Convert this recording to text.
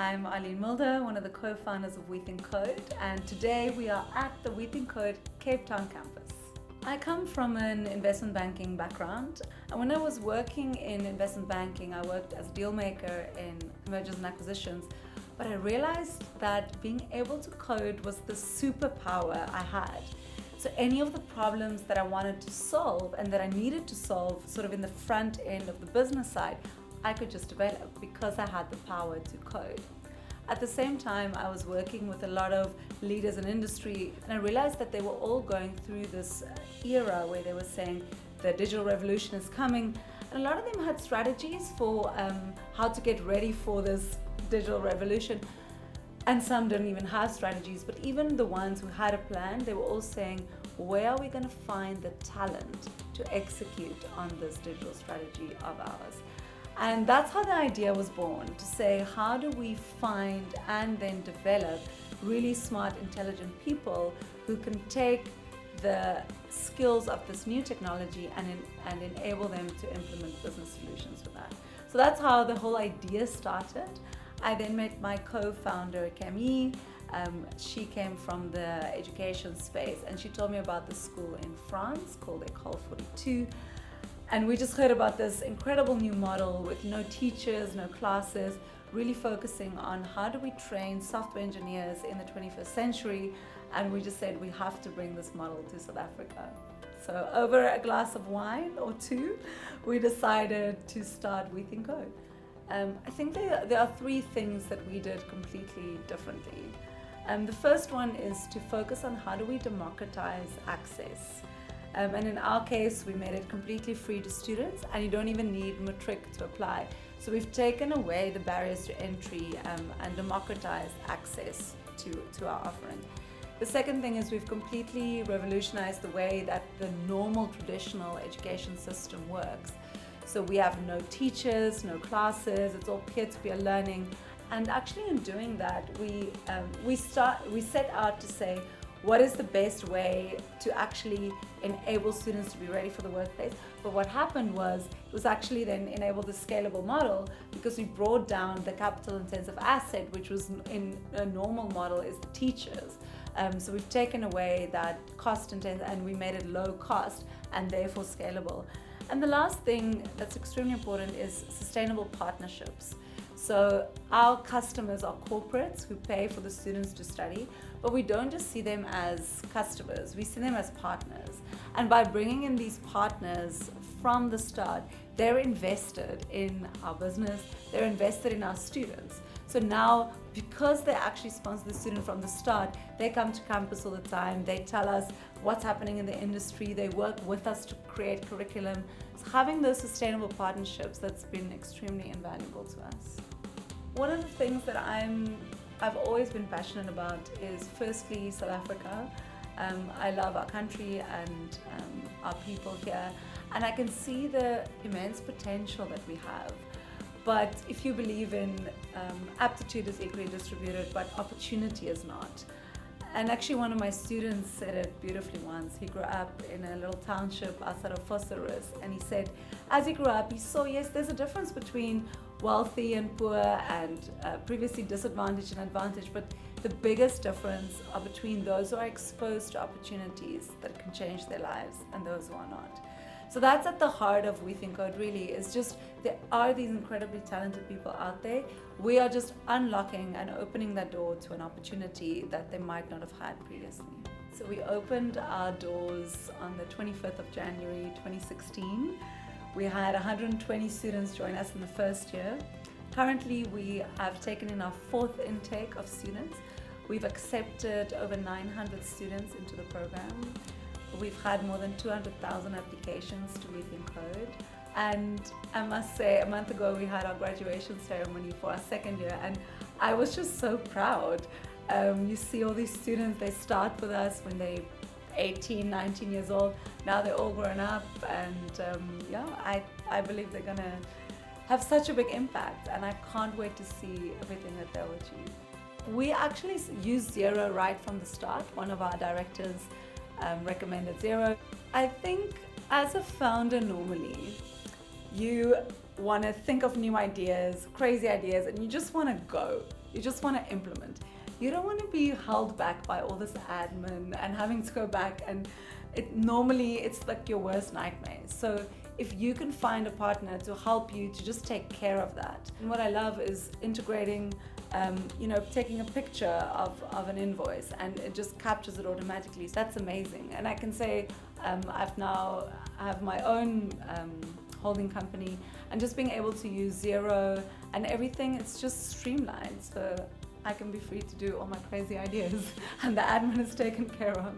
I'm Arlene Mulder, one of the co-founders of We Think Code, and today we are at the We Think Code Cape Town campus. I come from an investment banking background, and when I was working in investment banking, I worked as a deal maker in mergers and acquisitions, but I realized that being able to code was the superpower I had. So any of the problems that I wanted to solve and that I needed to solve sort of in the front end of the business side, I could just develop because I had the power to code. At the same time, I was working with a lot of leaders in industry, and I realized that they were all going through this era where they were saying the digital revolution is coming, and a lot of them had strategies for how to get ready for this digital revolution, and some didn't even have strategies. But even the ones who had a plan, they were all saying, where are we going to find the talent to execute on this digital strategy of ours? And that's how the idea was born, to say, how do we find and then develop really smart, intelligent people who can take the skills of this new technology and enable them to implement business solutions with that. So that's how the whole idea started. I then met my co-founder, Camille. She came from the education space, and she told me about the school in France called École 42. And we just heard about this incredible new model with no teachers, no classes, really focusing on how do we train software engineers in the 21st century. And we just said we have to bring this model to South Africa. So over a glass of wine or two, we decided to start We Think Code. I think there are three things that we did completely differently. The first one is to focus on how do we democratize access. And in our case, we made it completely free to students, and you don't even need matric to apply. So we've taken away the barriers to entry and democratized access to our offering. The second thing is we've completely revolutionized the way that the normal traditional education system works. So we have no teachers, no classes, it's all peer-to-peer learning. And actually in doing that, we set out to say, what is the best way to actually enable students to be ready for the workplace? But what happened was, it was actually then enable the scalable model, because we brought down the capital intensive asset, which was in a normal model is the teachers. So we've taken away that cost intensive and we made it low cost and therefore scalable. And the last thing that's extremely important is sustainable partnerships. So our customers are corporates who pay for the students to study, but we don't just see them as customers, we see them as partners. And by bringing in these partners from the start, they're invested in our business, they're invested in our students. So now, because they actually sponsor the student from the start, they come to campus all the time, they tell us what's happening in the industry, they work with us to create curriculum. So having those sustainable partnerships, that's been extremely invaluable to us. One of the things that I've always been passionate about is firstly South Africa. I love our country and our people here, and I can see the immense potential that we have. But if you believe in aptitude is equally distributed, but opportunity is not. And actually one of my students said it beautifully once. He grew up in a little township outside of Vosloorus, and he said as he grew up, he saw, yes, there's a difference between wealthy and poor and previously disadvantaged and advantaged, but the biggest difference are between those who are exposed to opportunities that can change their lives and those who are not. So that's at the heart of We Think Code, really, is just there are these incredibly talented people out there. We are just unlocking and opening that door to an opportunity that they might not have had previously. So we opened our doors on the 25th of January 2016. We had 120 students join us in the first year. Currently, we have taken in our fourth intake of students. We've accepted over 900 students into the program. We've had more than 200,000 applications to We Think Code. And I must say, a month ago, we had our graduation ceremony for our second year, and I was just so proud. You see all these students, they start with us when they're 18, 19 years old. Now they're all grown up, and I believe they're gonna have such a big impact, and I can't wait to see everything that they'll achieve. We actually used Zero right from the start. One of our directors recommended Zero. I think as a founder, normally you want to think of new ideas, crazy ideas, and you just want to go. You just want to implement. You don't want to be held back by all this admin and having to go back, and normally it's like your worst nightmare. So if you can find a partner to help you to just take care of that. And what I love is integrating, taking a picture of an invoice and it just captures it automatically. So that's amazing. And I can say I have my own holding company, and just being able to use Xero and everything, it's just streamlined. So I can be free to do all my crazy ideas and the admin is taken care of.